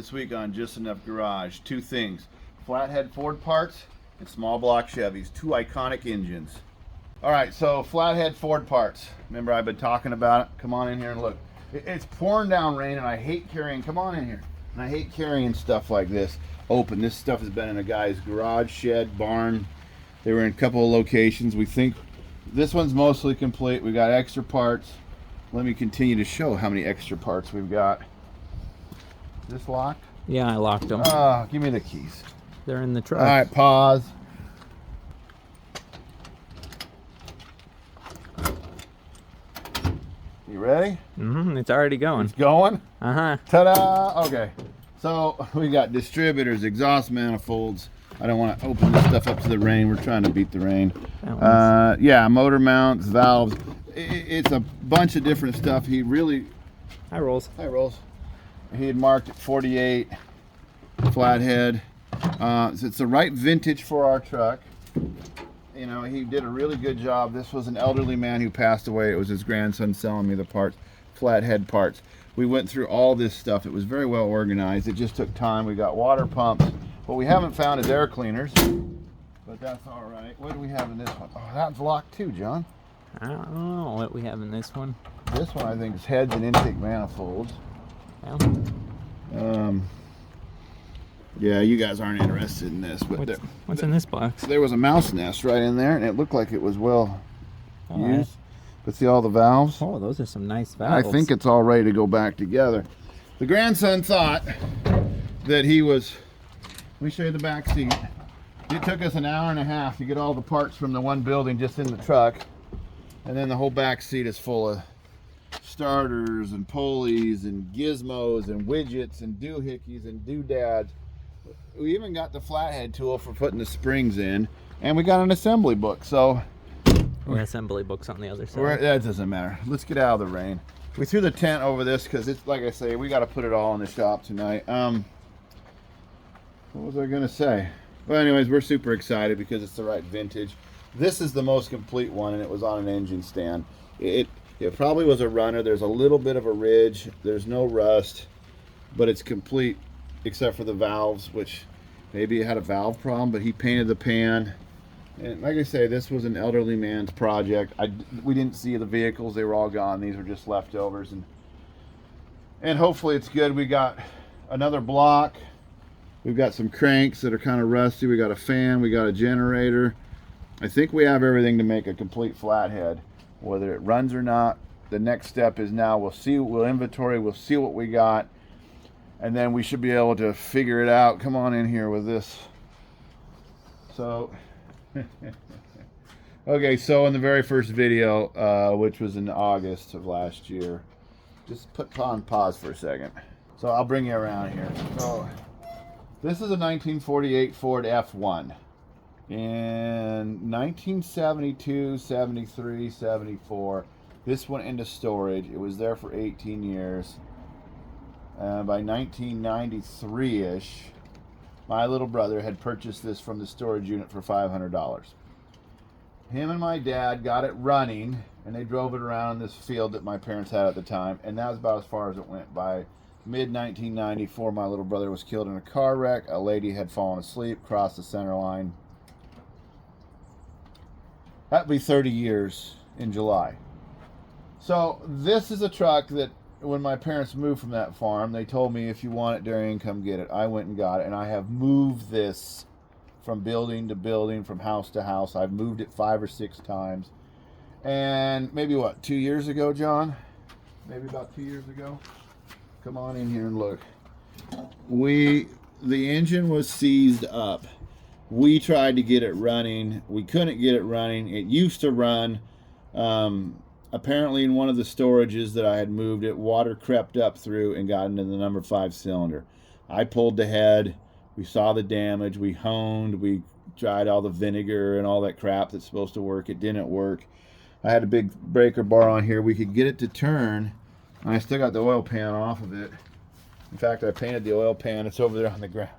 This week on Just Enough Garage, two things: Flathead Ford parts and small block Chevys, two iconic engines. All right, so Flathead Ford parts. Remember I've been talking about it? Come on in here and look. It's pouring down rain and I hate carrying, come on in here. And I hate carrying stuff like this open. This stuff has been in a guy's garage, shed, barn. They were in a couple of locations. We think this one's mostly complete. We got extra parts. Let me continue to show how many extra parts we've got. Is this locked? Yeah, I locked them. Give me the keys. They're in the truck. All right, pause. You ready? It's already going. It's going? Uh-huh. Ta-da! Okay. So we got distributors, exhaust manifolds. I don't want to open this stuff up to the rain. We're trying to beat the rain. Yeah, motor mounts, valves. It's a bunch of different stuff. He really... Hi, Rolls. Hi, Rolls. He had marked it 48 Flathead. So it's the right vintage for our truck. You know, he did a really good job. This was an elderly man who passed away. It was his grandson selling me the parts, Flathead parts. We went through all this stuff. It was very well organized. It just took time. We got water pumps. What we haven't found is air cleaners, but that's all right. What do we have in this one? Oh, that's locked too, John. I don't know what we have in this one. This one I think is heads and intake manifolds. Yeah. Yeah, you guys aren't interested in this, but what's in this box? There was a mouse nest right in there, and it looked like it was well used. Right. But see all the valves? Oh, those are some nice valves. I think it's all ready to go back together. The grandson thought that he was... Let me show you the back seat. It took us an hour and a half to get all the parts from the one building just in the truck. And then the whole back seat is full of starters and pulleys and gizmos and widgets and doohickeys and doodads. We even got the flathead tool for putting the springs in, and we got an assembly book. So we assembly books on the other side. That doesn't matter. Let's get out of the rain. We threw the tent over this because it's like I say, we got to put it all in the shop tonight. What was I gonna say? Well, anyways, we're super excited because it's the right vintage. This is the most complete one, and it was on an engine stand. It probably was a runner. There's a little bit of a ridge. There's no rust, but it's complete except for the valves, which maybe it had a valve problem, but he painted the pan. And like I say, this was an elderly man's project. We didn't see the vehicles. They were all gone. These were just leftovers. And hopefully it's good. We got another block. We've got some cranks that are kind of rusty. We got a fan. We got a generator. I think we have everything to make a complete flathead. Whether it runs or not, the next step is now we'll inventory, we'll see what we got, and then we should be able to figure it out. Come on in here with this. So, okay, so in the very first video, which was in August of last year, just put on pause for a second. So I'll bring you around here. So this is a 1948 Ford F1. In 1972, 73, 74, this went into storage. It was there for 18 years. By 1993-ish, my little brother had purchased this from the storage unit for $500. Him and my dad got it running, and they drove it around this field that my parents had at the time, and that was about as far as it went. By mid-1994, my little brother was killed in a car wreck. A lady had fallen asleep, crossed the center line. That'd be 30 years in July. So this is a truck that when my parents moved from that farm, they told me, if you want it, Darian, come get it. I went and got it, and I have moved this from building to building, from house to house. I've moved it 5 or 6 times. And maybe, 2 years ago, John? Maybe about 2 years ago? Come on in here and look. The engine was seized up. We tried to get it running. We couldn't get it running. It used to run. Apparently in one of the storages that I had moved it, water crept up through and got into the number 5 cylinder. I pulled the head. We saw the damage. We honed. We tried all the vinegar and all that crap that's supposed to work. It didn't work. I had a big breaker bar on here. We could get it to turn. And I still got the oil pan off of it. In fact, I painted the oil pan. It's over there on the ground.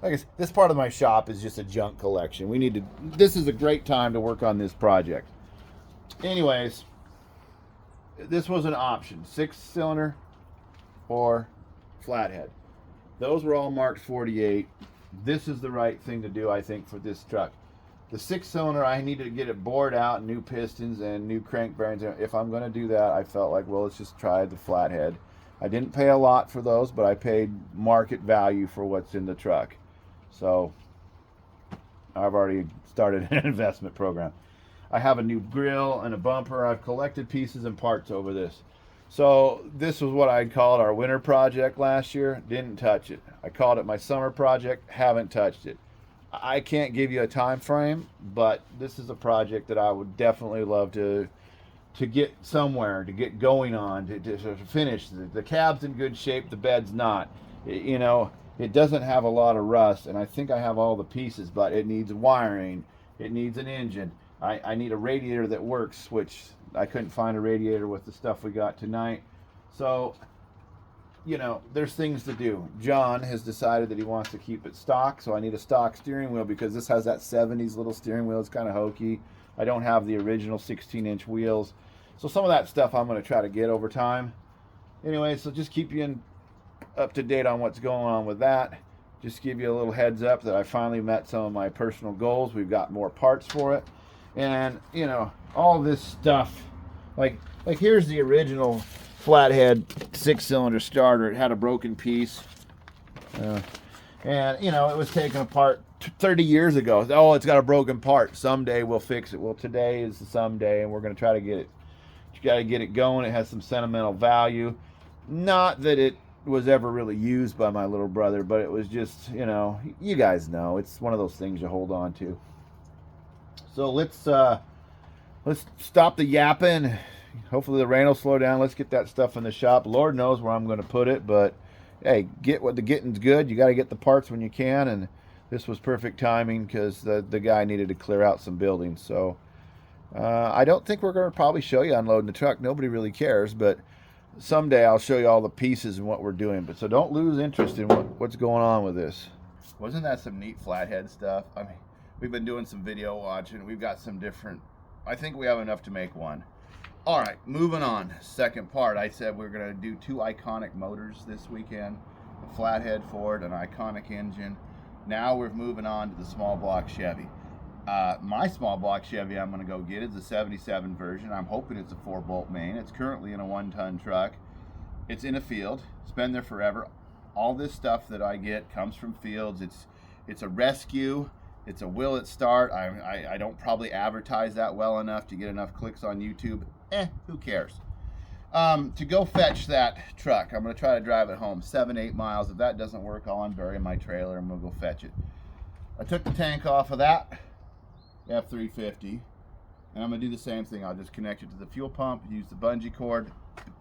Like I said, this part of my shop is just a junk collection. This is a great time to work on this project. Anyways, this was an option, 6-cylinder or flathead. Those were all marked 48. This is the right thing to do, I think, for this truck. The 6-cylinder, I need to get it bored out, new pistons and new crank bearings. If I'm going to do that, I felt like, well, let's just try the Flathead. I didn't pay a lot for those, but I paid market value for what's in the truck. So I've already started an investment program. I have a new grill and a bumper. I've collected pieces and parts over this. So this was what I called our winter project last year. Didn't touch it. I called it my summer project. Haven't touched it. I can't give you a time frame, but this is a project that I would definitely love to get somewhere, to get going on, to finish. The cab's in good shape, the bed's not. You know, it doesn't have a lot of rust, and I think I have all the pieces, but it needs wiring, it needs an engine. I need a radiator that works, which I couldn't find a radiator with the stuff we got tonight. So, you know, there's things to do. John has decided that he wants to keep it stock, so I need a stock steering wheel because this has that 70s little steering wheel. It's kind of hokey. I don't have the original 16-inch wheels. So some of that stuff I'm going to try to get over time. Anyway, so just keep you up to date on what's going on with that. Just give you a little heads up that I finally met some of my personal goals. We've got more parts for it. And, you know, all this stuff, like here's the original Flathead 6-cylinder starter. It had a broken piece. And, you know, it was taken apart 30 years ago. Oh, it's got a broken part. Someday we'll fix it. Well, today is the someday, and we're going to try to get it. You got to get it going. It has some sentimental value. Not that it was ever really used by my little brother, but it was just, you know, you guys know. It's one of those things you hold on to. So let's stop the yapping. Hopefully the rain will slow down. Let's get that stuff in the shop. Lord knows where I'm going to put it, but hey, get what the getting's good. You got to get the parts when you can, and this was perfect timing because the guy needed to clear out some buildings. So I don't think we're going to probably show you unloading the truck. Nobody really cares, but someday I'll show you all the pieces and what we're doing. But so don't lose interest in what's going on with this. Wasn't that some neat Flathead stuff? I mean, we've been doing some video watching. We've got some different. I think we have enough to make one. All right, moving on. Second part, I said we're going to do 2 iconic motors this weekend. A Flathead Ford, an iconic engine. Now we're moving on to the small block Chevy. My small block Chevy I'm going to go get is the 77 version. I'm hoping it's a 4-bolt main. It's currently in a 1-ton truck. It's in a field. It's been there forever. All this stuff that I get comes from fields. It's a rescue. It's a will it start. I don't probably advertise that well enough to get enough clicks on YouTube. Who cares? To go fetch that truck, I'm going to try to drive it home 7-8 miles. If that doesn't work, I'll unbury my trailer and we'll go fetch it. I took the tank off of that F350, and I'm going to do the same thing. I'll just connect it to the fuel pump, use the bungee cord.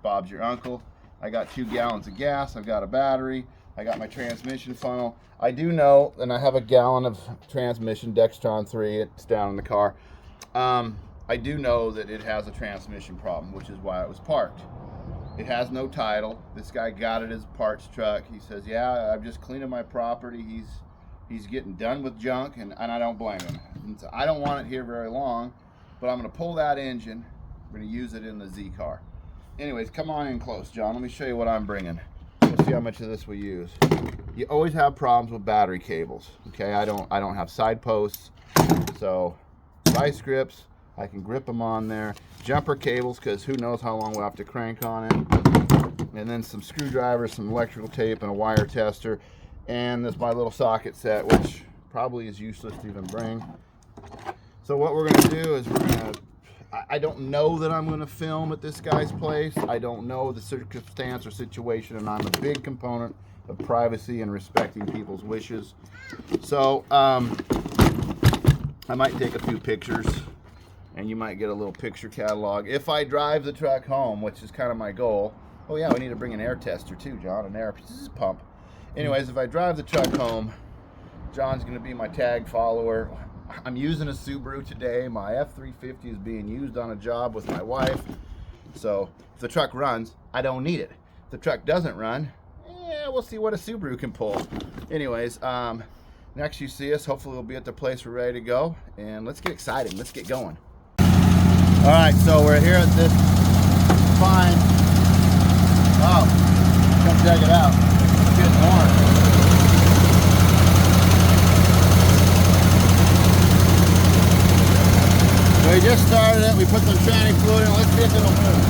Bob's your uncle. I got 2 gallons of gas. I've got a battery. I got my transmission funnel. I do know, and I have a gallon of transmission, Dextron 3. It's down in the car. I do know that it has a transmission problem, which is why it was parked. It has no title. This guy got it as a parts truck. He says, yeah, I'm just cleaning my property. He's getting done with junk, and I don't blame him. And so I don't want it here very long, but I'm going to pull that engine. We're going to use it in the Z car. Anyways, come on in close, John. Let me show you what I'm bringing. Let's see how much of this we use. You always have problems with battery cables. Okay, I don't have side posts, so vice grips. I can grip them on there. Jumper cables, because who knows how long we'll have to crank on it. And then some screwdrivers, some electrical tape, and a wire tester. And this my little socket set, which probably is useless to even bring. So what we're going to do is I don't know that I'm going to film at this guy's place. I don't know the circumstance or situation, and I'm a big component of privacy and respecting people's wishes. So I might take a few pictures, and you might get a little picture catalog. If I drive the truck home, which is kind of my goal. Oh yeah, we need to bring an air tester too, John, an air pump. Anyways, if I drive the truck home, John's going to be my tag follower. I'm using a Subaru today. My F350 is being used on a job with my wife. So if the truck runs, I don't need it. If the truck doesn't run, we'll see what a Subaru can pull. Anyways, next you see us, hopefully we'll be at the place we're ready to go. And let's get excited. Let's get going. All right, so we're here at this fine. Oh, come check it out. It's getting warm. We just started it. We put some tranny fluid in. Let's see if it'll move.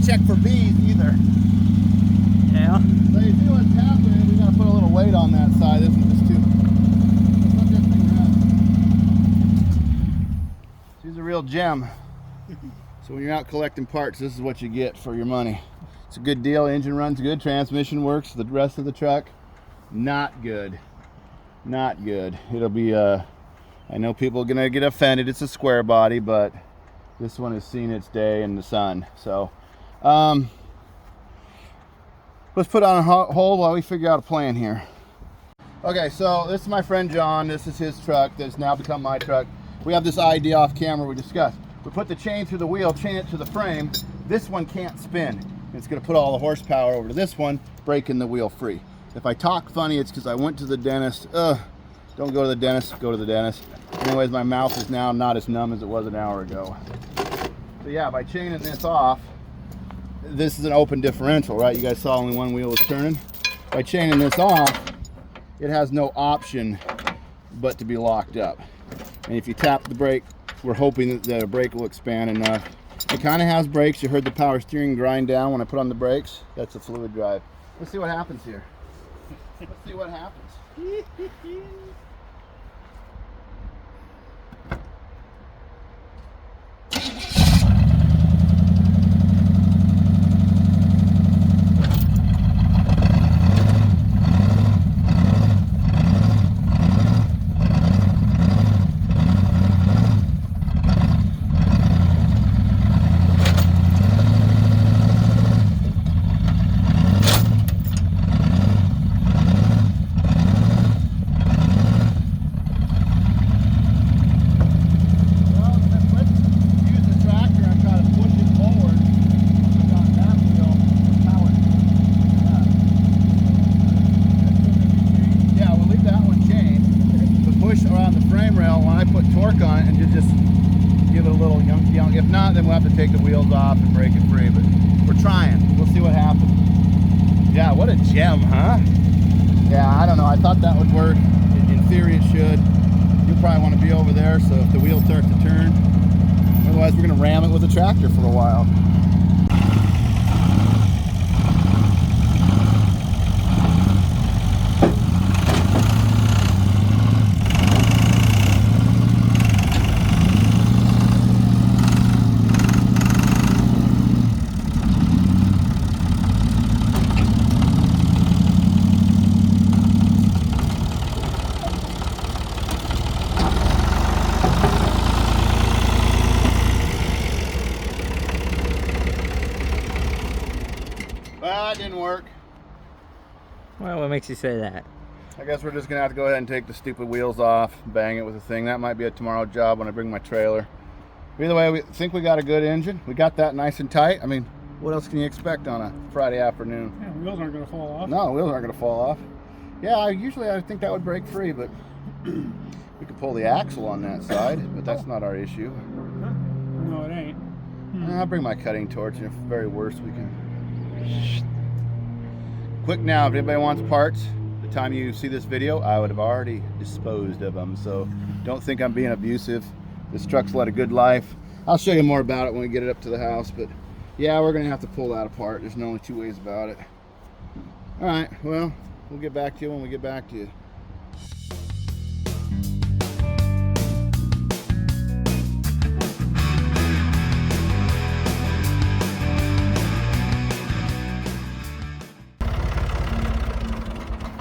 Check for bees either. Yeah. So you see what's happening, we gotta put a little weight on that side. This is just too. Let's let this thing run. She's a real gem. So when you're out collecting parts, this is what you get for your money. It's a good deal. Engine runs good, transmission works. The rest of the truck, not good. Not good. It'll be I know people are gonna get offended. It's a square body, but this one has seen its day in the sun. So let's put on a hold while we figure out a plan here. Okay, so this is my friend John. This is his truck that's now become my truck. We have this idea off camera we discussed. We put the chain through the wheel, chain it to the frame. This one can't spin. It's gonna put all the horsepower over to this one, breaking the wheel free. If I talk funny, it's because I went to the dentist. Don't go to the dentist, go to the dentist. Anyways, my mouth is now not as numb as it was an hour ago. So yeah, by chaining this off, this is an open differential, right? You guys saw only one wheel was turning. By chaining this off, it has no option but to be locked up. And if you tap the brake, we're hoping that the brake will expand enough. It kind of has brakes. You heard the power steering grind down when I put on the brakes. That's a fluid drive. Let's see what happens here. Let's see what happens. If not, then we'll have to take the wheels off and break it free, but we're trying. We'll see what happens. Yeah, what a gem, huh? Yeah, I don't know. I thought that would work. In theory, it should. You'll probably want to be over there, so if the wheels start to turn. Otherwise, we're going to ram it with a tractor for a while. Well, that didn't work. Well, what makes you say that? I guess we're just gonna have to go ahead and take the stupid wheels off, bang it with a thing. That might be a tomorrow job when I bring my trailer. Either way, we think we got a good engine. We got that nice and tight. I mean, what else can you expect on a Friday afternoon? Yeah, wheels aren't gonna fall off. No, wheels aren't gonna fall off. Yeah, I think that would break free, but we could pull the axle on that side, but that's not our issue. Huh? No, it ain't. I'll bring my cutting torch, and if very worst, we can. Quick now, if anybody wants parts, the time you see this video, I would have already disposed of them, so don't think I'm being abusive. This truck's led a good life. I'll show you more about it when we get it up to the house, but yeah, we're gonna have to pull that apart. There's only two ways about it. All right, well, we'll get back to you when we get back to you.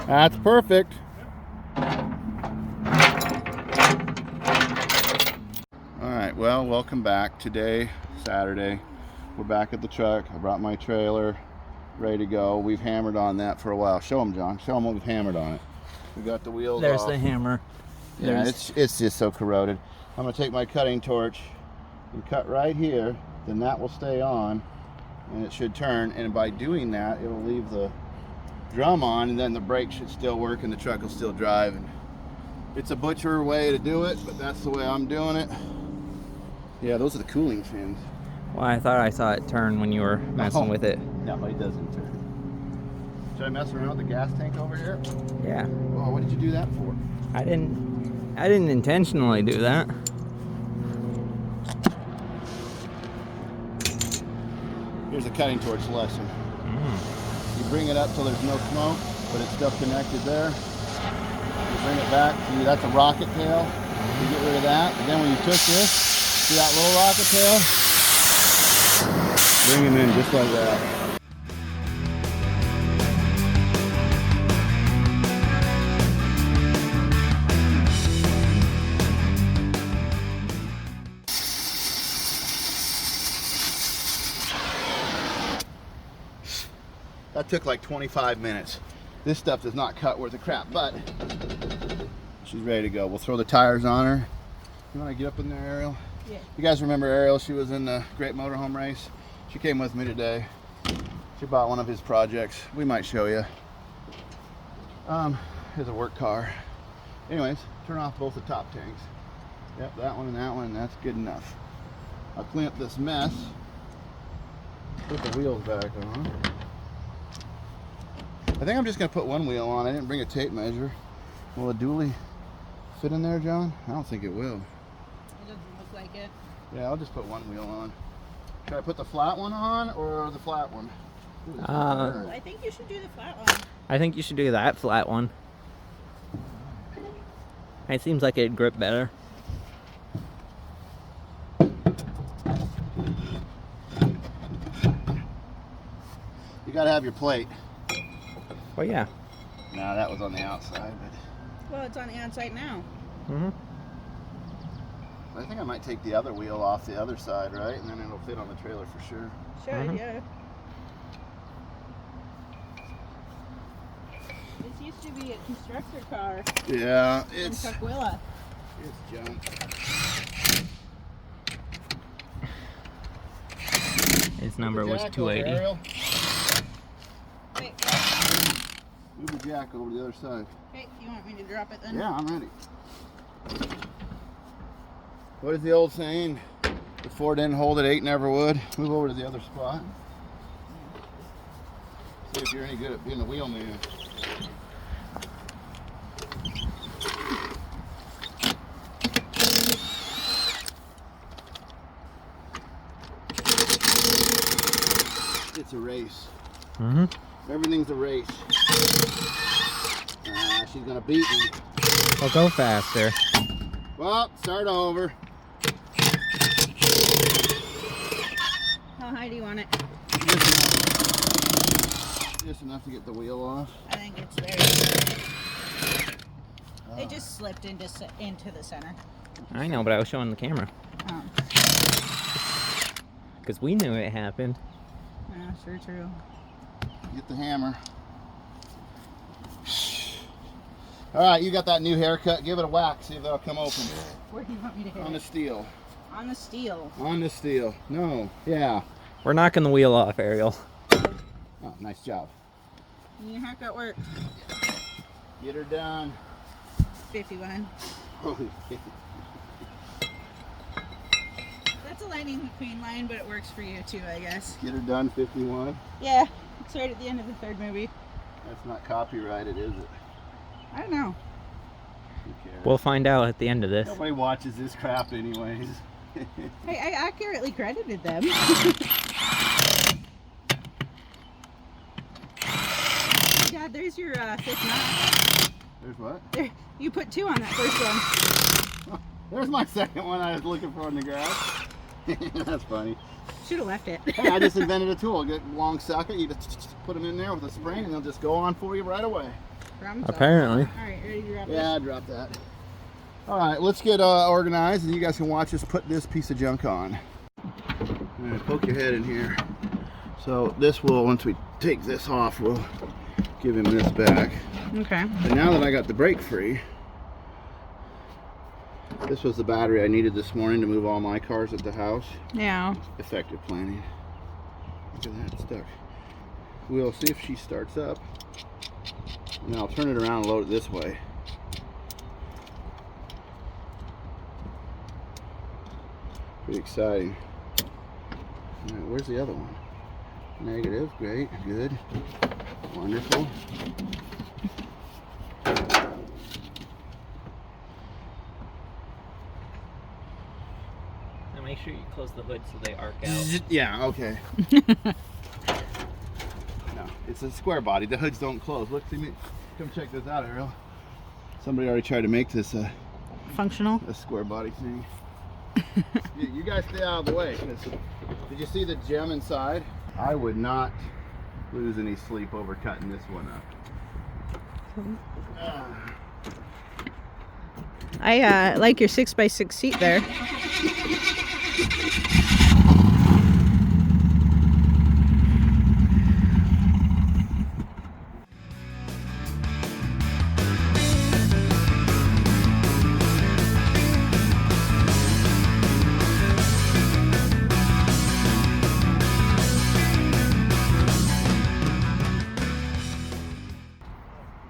That's perfect. All right, well, welcome back. Today, Saturday, we're back at the truck. I brought my trailer, ready to go. We've hammered on that for a while. Show them, John. Show them what we've hammered on it. We got the wheels There's off. the hammer. Yeah, it's just so corroded. I'm gonna take my cutting torch and cut right here. Then that will stay on, and it should turn. And by doing that, it will leave the drum on, and then the brake should still work, and the truck will still drive. And it's a butcher way to do it, but that's the way I'm doing it. Yeah, those are the cooling fins. Well, I thought I saw it turn when you were messing with it. No, it doesn't turn. Should I mess around with the gas tank over here? Yeah. Oh, what did you do that for? I didn't intentionally do that. Here's a cutting torch lesson. You bring it up till there's no smoke, but it's still connected there. You bring it back. See, that's a rocket tail. You get rid of that. And then when you twist this, see that little rocket tail? Bring them in just like that. That took like 25 minutes. This stuff does not cut worth a crap, but she's ready to go. We'll throw the tires on her. You want to get up in there, Ariel? Yeah. You guys remember Ariel? She was in the Great Motorhome Race. She came with me today. She bought one of his projects. We might show you. It's a work car. Anyways, turn off both the top tanks. Yep, that one, and that's good enough. I'll clean up this mess. Put the wheels back on. I think I'm just going to put one wheel on. I didn't bring a tape measure. Will a dually fit in there, John? I don't think it will. It doesn't look like it. Yeah, I'll just put one wheel on. Should I put the flat one on or the flat one? Ooh, this is I think you should do the flat one. I think you should do that flat one. It seems like it'd grip better. You got to have your plate. Well, yeah. Nah, that was on the outside, but Well, it's on the outside now. I think I might take the other wheel off the other side, right? And then it'll fit on the trailer for sure. Should, yeah. This used to be a constructor car Yeah, in it's Tukwila. junk. His number was Jack over, 280. Ariel. Wait, Move the jack over to the other side. wait, you want me to drop it then? Yeah, I'm ready. What is the old saying? If Ford didn't hold it, 8 never would. Move over to the other spot. See if you're any good at being the wheelman. It's a race. Everything's a race. She's gonna beat me. Well, go faster. Well, start over. How high do you want it? Just enough to get the wheel off. I think it's there. It just slipped into the center. I know, but I was showing the camera. Oh. Because we knew it happened. Yeah, sure, true. Get the hammer. All right, you got that new haircut. Give it a whack. See if that'll come open. Where do you want me to hit On the it? steel. On the steel. On the steel. No. Yeah. We're knocking the wheel off, Ariel. Oh, nice job. Your haircut worked. Get her done. 51. Holy shit. That's a Lightning McQueen line, but it works for you too, I guess. Get her done, 51. Yeah, it's right at the end of the third movie. That's not copyrighted, is it? I don't know. Who cares? We'll find out at the end of this. Nobody watches this crap anyways. Hey, I accurately credited them. Dad, there's your fifth knot. There's what? There, you put 2 on that first one. There's my second one I was looking for in the grass. That's funny. Should have left it. Hey, I just invented a tool. Get a long socket, you just put them in there with a spring and they'll just go on for you right away. Apparently. All right, ready to drop this? Yeah, drop that. All right, let's get organized, and you guys can watch us put this piece of junk on. I'm gonna poke your head in here. So this will, once we take this off, we'll give him this back. Okay. And now that I got the brake free, this was the battery I needed this morning to move all my cars at the house. Yeah. Effective planning. Look at that, stuck. We'll see if she starts up. And I'll turn it around and load it this way. Pretty exciting. All right, where's the other one? Negative, great, good, wonderful. Now make sure you close the hood so they arc out. Yeah, okay. No, it's a square body. The hoods don't close. Look, see me. Come check this out, Ariel. Somebody already tried to make this Functional. a square body thing. You guys stay out of the way. Did you see the gem inside? I would not lose any sleep over cutting this one up. I like your 6x6 seat there.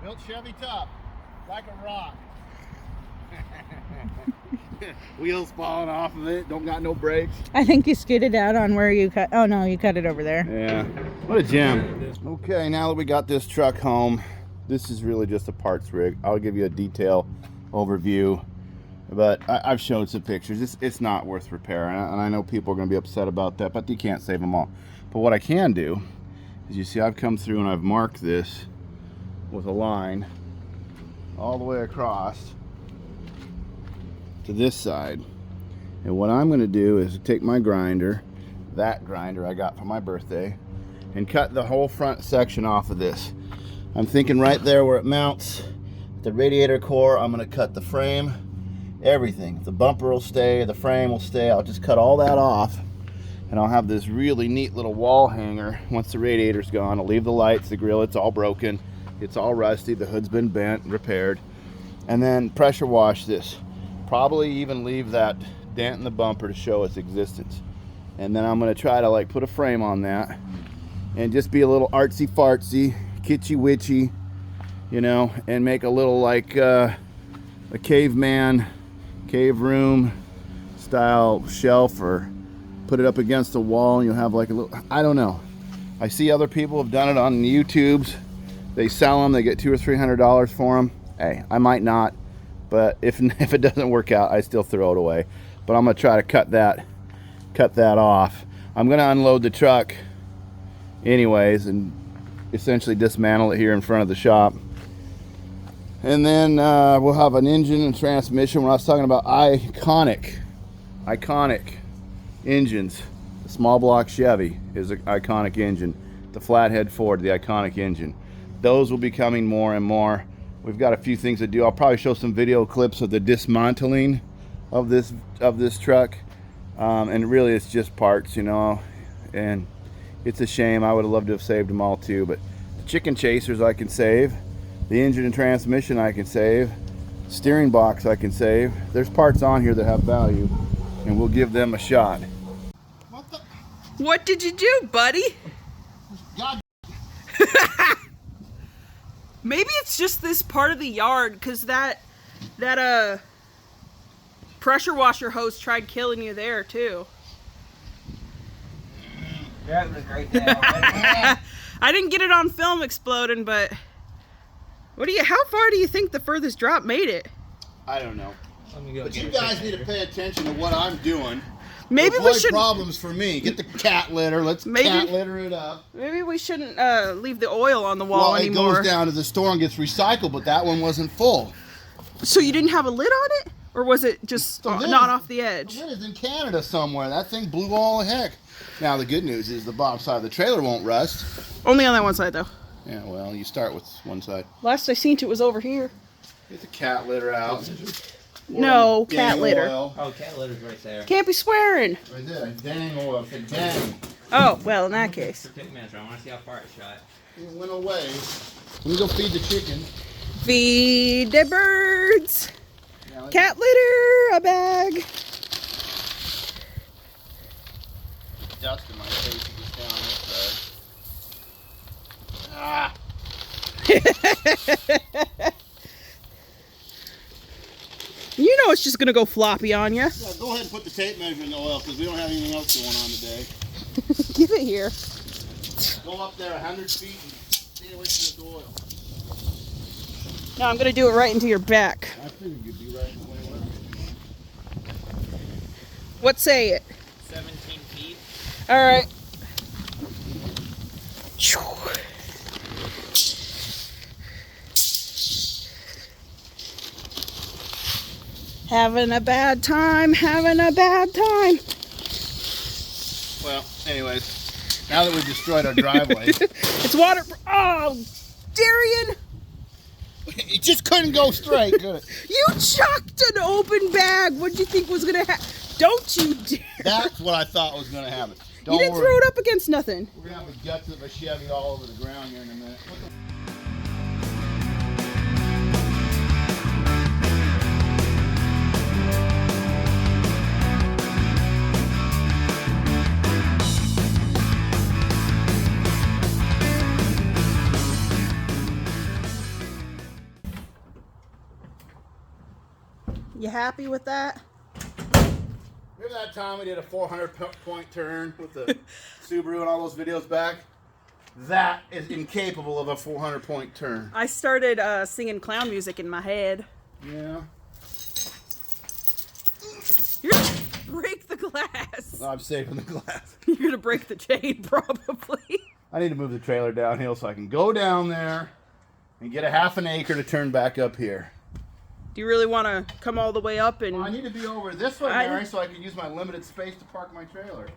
Built Chevy top, like a rock. Wheels falling off of it, don't got no brakes. I think you skidded out on where you cut. Oh no, you cut it over there. Yeah, what a gem. Okay, now that we got this truck home, this is really just a parts rig. I'll give you a detail overview, but I've showed some pictures. It's not worth repairing, and I know people are going to be upset about that, but you can't save them all. But what I can do is, you see I've come through and I've marked this with a line all the way across to this side. And what I'm going to do is take my grinder, that grinder I got for my birthday, and cut the whole front section off of this. I'm thinking right there where it mounts the radiator core, I'm going to cut the frame, everything. The bumper will stay, the frame will stay. I'll just cut all that off, and I'll have this really neat little wall hanger. Once the radiator's gone, I'll leave the lights, the grill, it's all broken, it's all rusty, the hood's been bent, repaired, and then pressure wash this. Probably even leave that dent in the bumper to show its existence. And then I'm going to try to like put a frame on that and just be a little artsy fartsy, kitschy witchy, you know, and make a little like a caveman, cave room style shelf, or put it up against the wall and you'll have like a little, I don't know. I see other people have done it on YouTubes. They sell them, they get $200 or $300 for them. Hey, I might not. But if it doesn't work out, I still throw it away. But I'm gonna try to cut that off. I'm gonna unload the truck anyways and essentially dismantle it here in front of the shop. And then we'll have an engine and transmission. When I was talking about iconic engines, the small block Chevy is an iconic engine. The Flathead Ford, the iconic engine. Those will be coming more and more. We've got a few things to do. I'll probably show some video clips of the dismantling of this truck, and really it's just parts, you know, and it's a shame. I would have loved to have saved them all too, but the chicken chasers I can save, the engine and transmission I can save, steering box I can save. There's parts on here that have value, and we'll give them a shot. What did you do, buddy? God. Maybe it's just this part of the yard, because that pressure washer hose tried killing you there too. Yeah, it was right there. I didn't get it on film exploding, but how far do you think the furthest drop made it? I don't know. Let me go But get you a guys picture. need to pay attention to what I'm doing. Maybe Avoid we should problems for me. Get the cat litter. Let's cat litter it up. Maybe we shouldn't leave the oil on the wall Well, it anymore. goes down to the store and gets recycled, but that one wasn't full. So you didn't have a lid on it? Or was it just The lid- not off the edge? It is in Canada somewhere. That thing blew all the heck. Now the good news is the bottom side of the trailer won't rust. Only on that one side though. Yeah, well, you start with one side. Last I seen it was over here. Get the cat litter out. No, cat litter. Oil. Oh, cat litter's right there. Can't be swearing. Right there. Dang oil. Say dang. Oh, well, in that case. Take measure. I want to see how far it shot. It went away. Let me go feed the chicken. Feed the birds. Yeah, Cat litter, a bag. dust in my face if it's down this side. Ah! You know it's just gonna go floppy on you. Yeah, go ahead and put the tape measure in the oil because we don't have anything else going on today. Give it here. Go up there 100 feet and stay away from this oil. No, I'm gonna do it right into your back. I figured you'd be right in the way. What say it? 17 feet. All right. Having a bad time, having a bad time. Well, anyways, now that we've destroyed our driveway, It's water. Oh, Darian, it just couldn't go straight, could it? you chucked an open bag. What did you think was gonna happen? Don't you dare. That's what I thought was going to happen. You Don't didn't worry. throw it up against nothing. We're going to have the guts of a Chevy all over the ground here in a minute. You happy with that? Remember that time we did a 400-point turn with the Subaru and all those videos back? That is incapable of a 400-point turn. I started singing clown music in my head. Yeah. You're gonna break the glass. I'm saving the glass. You're gonna break the chain, probably. I need to move the trailer downhill so I can go down there and get a half an acre to turn back up here. Do you really want to come all the way up and? Well, I need to be over this way, Mary, so I can use my limited space to park my trailer.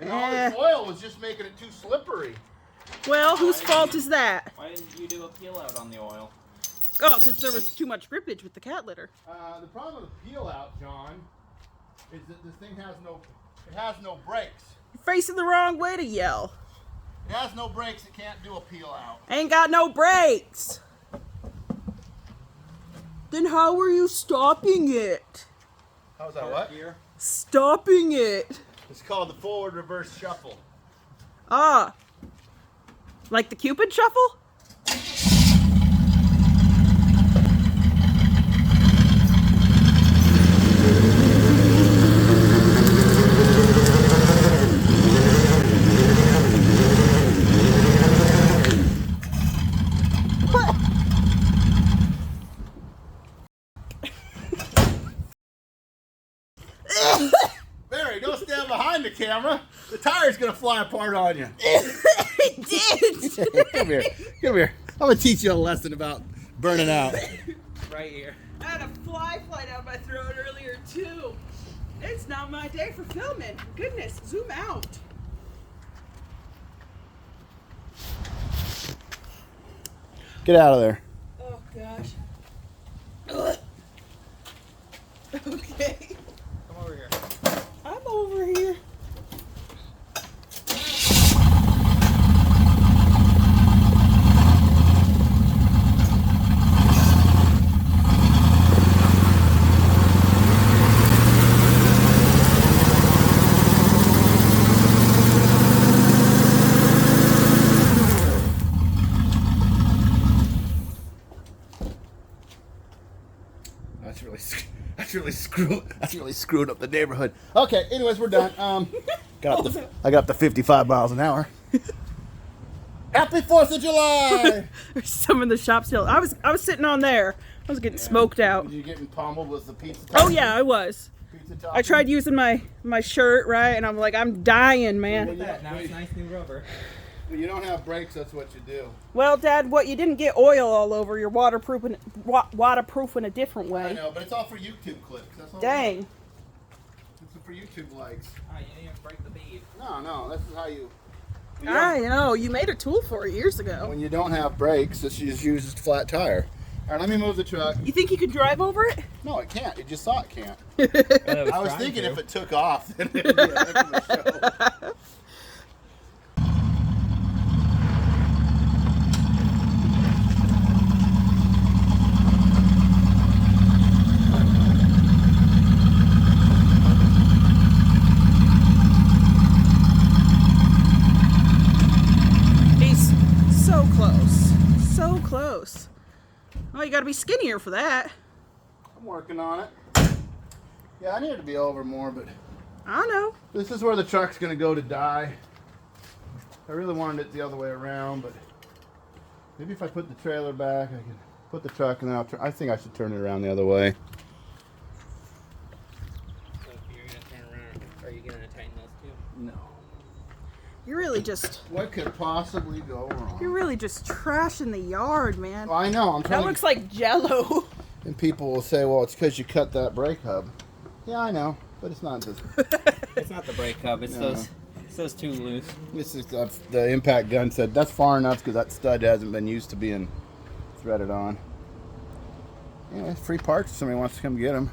And all Eh. this oil was just making it too slippery. Well, whose fault is that? Why didn't you do a peel out on the oil? Oh, because there was too much grippage with the cat litter. The problem with the peel out, John, is that this thing has no brakes. You're facing the wrong way to yell. It has no brakes. It can't do a peel out. Ain't got no brakes. Then how are you stopping it? How's that? What? Gear. Stopping it. It's called the forward reverse shuffle. Ah. Like the Cupid shuffle? Mary, don't stand behind the camera. The tire's gonna fly apart on you. It did. Come here. Come here. I'm gonna teach you a lesson about burning out. Right here. I had a fly down my throat earlier too. It's not my day for filming. Goodness, zoom out. Get out of there. Oh gosh. Ugh. Okay. Come over here. I'm over here. That's really screwed up the neighborhood. Okay, anyways, we're done. I got up to 55 miles an hour. Happy 4th of July! There's some in the shop still. I was sitting on there. I was getting smoked out. You getting pummeled with the pizza Oh topping? yeah, I was. Pizza I tried using my shirt, right, and I'm like, I'm dying, man. Look at that. Now it's nice new rubber. When you don't have brakes, that's what you do. Well, Dad, what you didn't get oil all over. You're waterproofing in a different I way. know, but it's all for YouTube clips. That's all. Dang. It's for YouTube likes. Oh, you didn't even break the bead. No, this is how you I know. You made a tool for it years ago. When you don't have brakes, this just uses flat tire. All right, let me move the truck. You think you could drive over it? No, it can't. It just saw it can't. I I was thinking if it took off, then it would be a heck of a show. He's so close. So close. Oh, you gotta be skinnier for that. I'm working on it. Yeah, I need it to be over more, but I know. this is where the truck's gonna go to die. I really wanted it the other way around, but maybe if I put the trailer back, I can put the truck and then I think I should turn it around the other way. So if you're gonna turn around, are you gonna tighten those two? No. You're really just What could possibly go you're wrong? really just trashing the yard, man. I know, I'm trying That looks like Jello. and people will say, well, it's because you cut that brake hub. Yeah, I know, but it's not this. It's not the brake hub. It's No. those two loose. This is the impact gun said that's far enough because that stud hasn't been used to being threaded on. Yeah, it's free parts if somebody wants to come get them.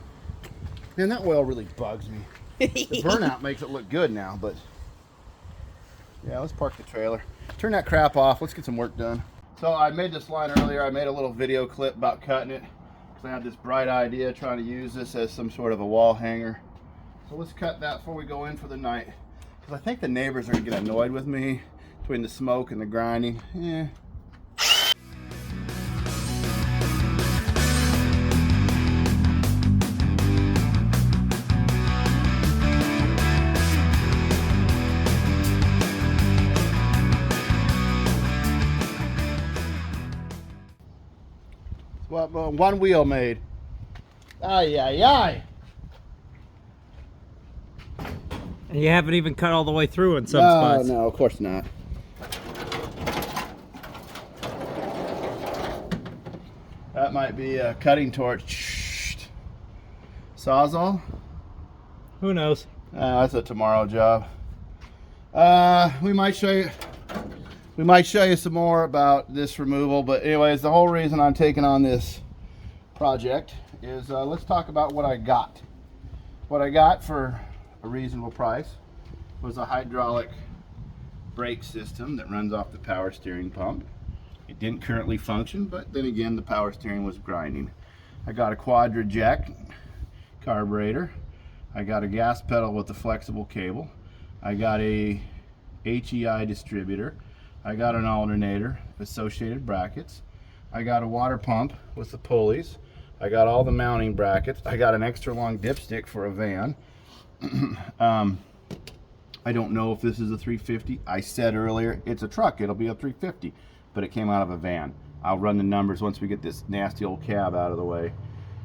Man, that oil really bugs me. The burnout makes it look good now, but yeah, let's park the trailer. Turn that crap off. Let's get some work done. So I made this line earlier. I made a little video clip about cutting it because I had this bright idea trying to use this as some sort of a wall hanger. So let's cut that before we go in for the night. Because I think the neighbors are going to get annoyed with me between the smoke and the grinding. Yeah. Well, one wheel made. Ay, ay, ay. And you haven't even cut all the way through in some No, spots. no, of course not. That might be a cutting torch. Sawzall? Who knows? That's a tomorrow job. We might show you. We might show you some more about this removal, but anyways, the whole reason I'm taking on this project is let's talk about what I got. What I got for a reasonable price was a hydraulic brake system that runs off the power steering pump. It didn't currently function, but then again, the power steering was grinding. I got a quadra jack carburetor. I got a gas pedal with a flexible cable. I got a HEI distributor. I got an alternator, associated brackets. I got a water pump with the pulleys. I got all the mounting brackets. I got an extra long dipstick for a van. I don't know if this is a 350. I said earlier, it's a truck. It'll be a 350, but it came out of a van. I'll run the numbers once we get this nasty old cab out of the way.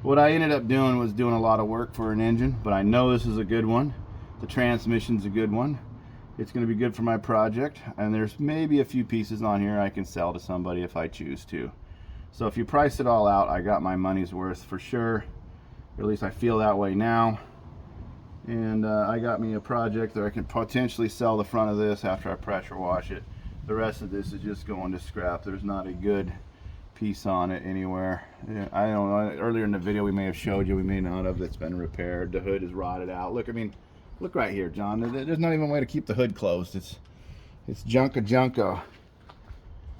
What I ended up doing was doing a lot of work for an engine, but I know this is a good one. The transmission's a good one. It's going to be good for my project, and there's maybe a few pieces on here I can sell to somebody if I choose to. So if you price it all out, I got my money's worth for sure, or at least I feel that way now. And I got me a project that I can potentially sell the front of this after I pressure wash it. The rest of this is just going to scrap. There's not a good piece on it anywhere. Yeah, I don't know, earlier in the video we may have showed you, we may not have, that's been repaired. The hood is rotted out. Look, I mean, look right here, John. There's not even a way to keep the hood closed. It's junko.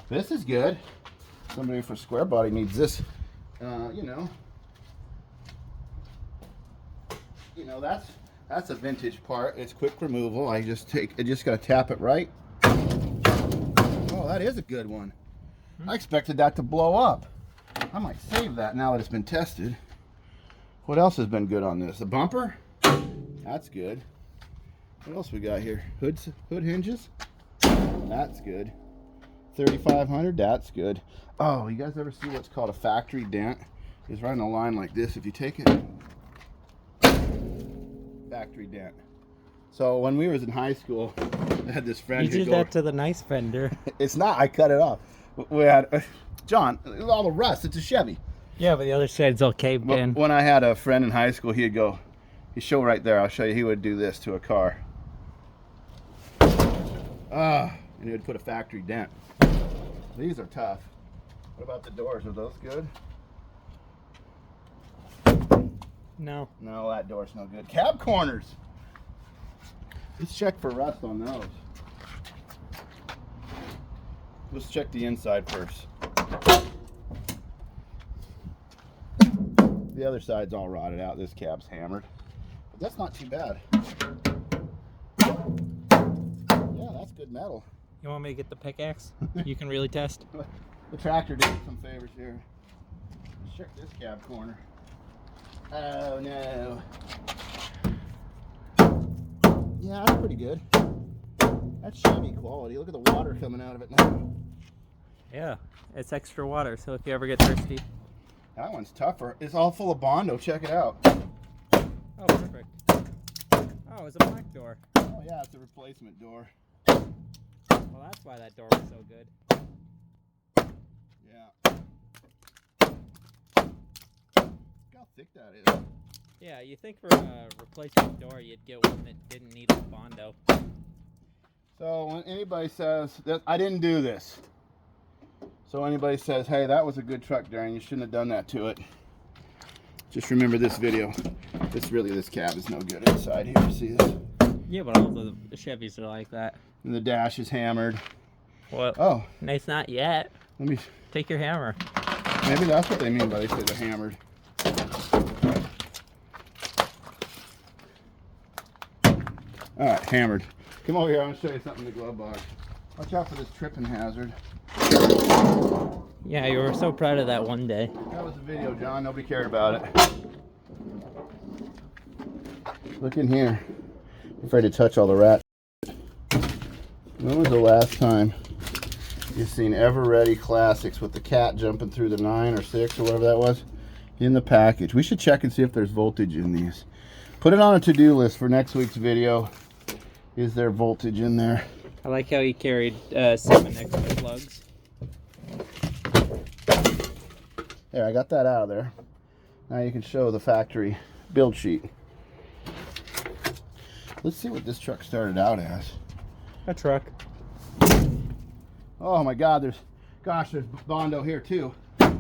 This is good. Somebody for square body needs this. You know, that's a vintage part. It's quick removal. I just gotta tap it right. Oh, that is a good one. I expected that to blow up. I might save that now that it's been tested. What else has been good on this? The bumper? That's good. What else we got here? Hood hinges? That's good. 3500, that's good. Oh, you guys ever see what's called a factory dent? It's right on a line like this. If you take it, factory dent. So when we was in high school, I had this friend You who'd did go, that to the nice fender. it's not, I cut it off. We had, John, all the rust, it's a Chevy. Yeah, but the other side's all caved in. When I had a friend in high school, he'd show right there, I'll show you, he would do this to a car. and it would put a factory dent. These are tough. What about the doors? Are those good? No. No, that door's no good. Cab corners. Let's check for rust on those. Let's check the inside first. The other side's all rotted out. This cab's hammered. But that's not too bad. Yeah, that's good metal. You want me to get the pickaxe? You can really test. The tractor did some favors here. Let's check this cab corner. Oh no. Yeah, that's pretty good. That's Chevy quality. Look at the water coming out of it now. Yeah, it's extra water, so if you ever get thirsty. That one's tougher. It's all full of Bondo. Check it out. Oh, perfect. Oh, it's a black door. Oh yeah, it's a replacement door. Well, that's why that door was so good. Yeah. Look how thick that is. Yeah, you think for a replacement door, you'd get one that didn't need a Bondo. So when anybody says that I didn't do this, so anybody says, hey, that was a good truck, Darren, you shouldn't have done that to it, just remember this video. This cab is no good inside here. See this? Yeah, but all the Chevys are like that. And the dash is hammered. Well, Oh, nice, not yet. let me. Take your hammer. Maybe that's what they mean by they say they're hammered. All right, hammered. Come over here. I want to show you something in the glove box. Watch out for this tripping hazard. Yeah, you were so proud of that one day. That was a video, John. Nobody cared about it. Look in here. I'm afraid to touch all the rat. When was the last time you've seen Ever Ready Classics with the cat jumping through the 9 or 6 or whatever that was in the package? We should check and see if there's voltage in these. Put it on a to-do list for next week's video. Is there voltage in there? I like how he carried 7 extra plugs. There, I got that out of there. Now you can show the factory build sheet. Let's see what this truck started out as. A truck. Oh my God, there's Bondo here too. Hey,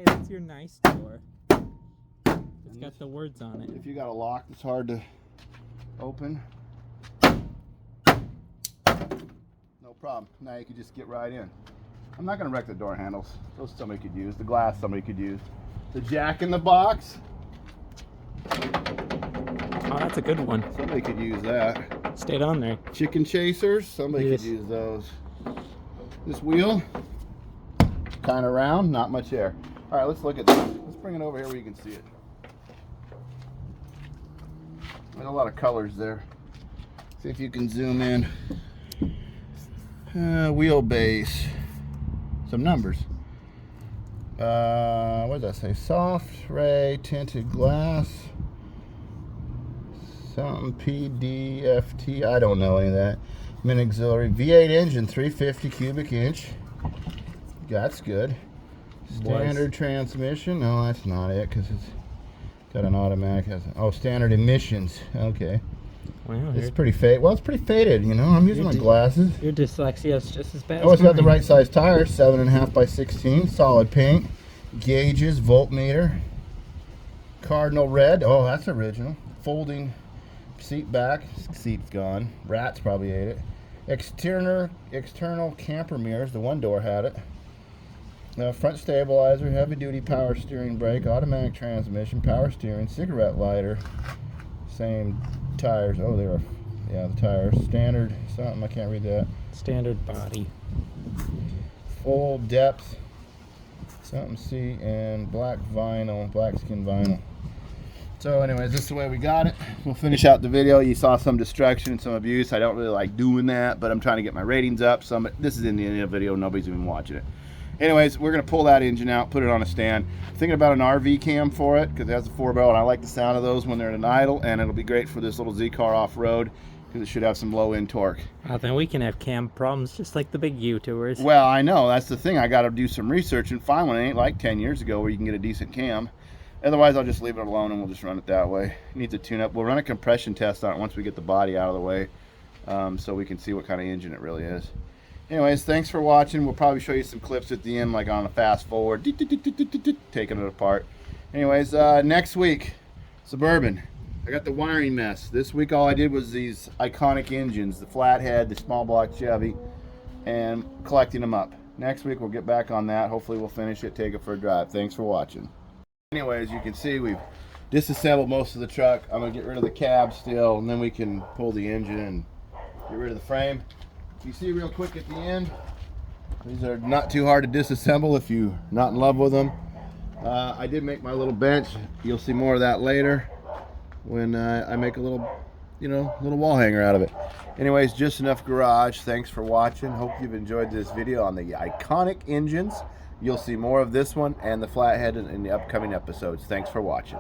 that's your nice door. It's got the words on it. If you got a lock that's hard to open, no problem. Now you can just get right in. I'm not gonna wreck the door handles. Those somebody could use. The glass somebody could use. The jack in the box. Oh, that's a good one. Somebody could use that. Stayed on there. Chicken chasers. Somebody Yes. could use those. This wheel, kind of round, not much air. All right, let's look at this. Let's bring it over here where you can see it. There's a lot of colors there. See if you can zoom in. Wheelbase. Some numbers. What does that say? Soft ray tinted glass. Something PDFT. I don't know any of that. Min auxiliary V8 engine, 350 cubic inch. That's good. Standard transmission. No, that's not it because it's got an automatic. Standard emissions. Okay. Wow, It's pretty faded. Well, it's pretty faded. You know, I'm using my glasses. Your dyslexia is just as bad. Oh, it's got the right size tires, 7.5 by 16, solid paint, gauges, voltmeter, cardinal red. Oh, that's original. Folding seat back. Seat's gone. Rats probably ate it. External camper mirrors. The one door had it. Front stabilizer, heavy duty power steering brake, automatic transmission, power steering, cigarette lighter. Same tires. Oh, they are. Yeah, the tires. Standard something. I can't read that. Standard body. Full depth. Something C and black vinyl, black skin vinyl. So anyways, this is the way we got it. We'll finish out the video. You saw some destruction and some abuse. I don't really like doing that, but I'm trying to get my ratings up. This is in the end of the video. Nobody's even watching it. Anyways, we're going to pull that engine out, put it on a stand. Thinking about an RV cam for it because it has a 4-barrel, and I like the sound of those when they're in idle, and it'll be great for this little Z car off-road because it should have some low-end torque. Well, then we can have cam problems just like the big U-tours. Well, I know. That's the thing. I got to do some research and find one. It ain't like 10 years ago where you can get a decent cam. Otherwise, I'll just leave it alone and we'll just run it that way. It needs a tune-up. We'll run a compression test on it once we get the body out of the way. so we can see what kind of engine it really is. Anyways, thanks for watching. We'll probably show you some clips at the end, like on a fast forward, taking it apart. Anyways, next week, Suburban. I got the wiring mess. This week all I did was these iconic engines, the Flathead, the small block Chevy, and collecting them up. Next week we'll get back on that. Hopefully we'll finish it, take it for a drive. Thanks for watching. Anyways, you can see we've disassembled most of the truck. I'm going to get rid of the cab still, and then we can pull the engine and get rid of the frame. You see real quick at the end, these are not too hard to disassemble if you're not in love with them. I did make my little bench. You'll see more of that later when I make a little, little wall hanger out of it. Anyways, just enough garage. Thanks for watching. Hope you've enjoyed this video on the iconic engines. You'll see more of this one and the Flathead in the upcoming episodes. Thanks for watching.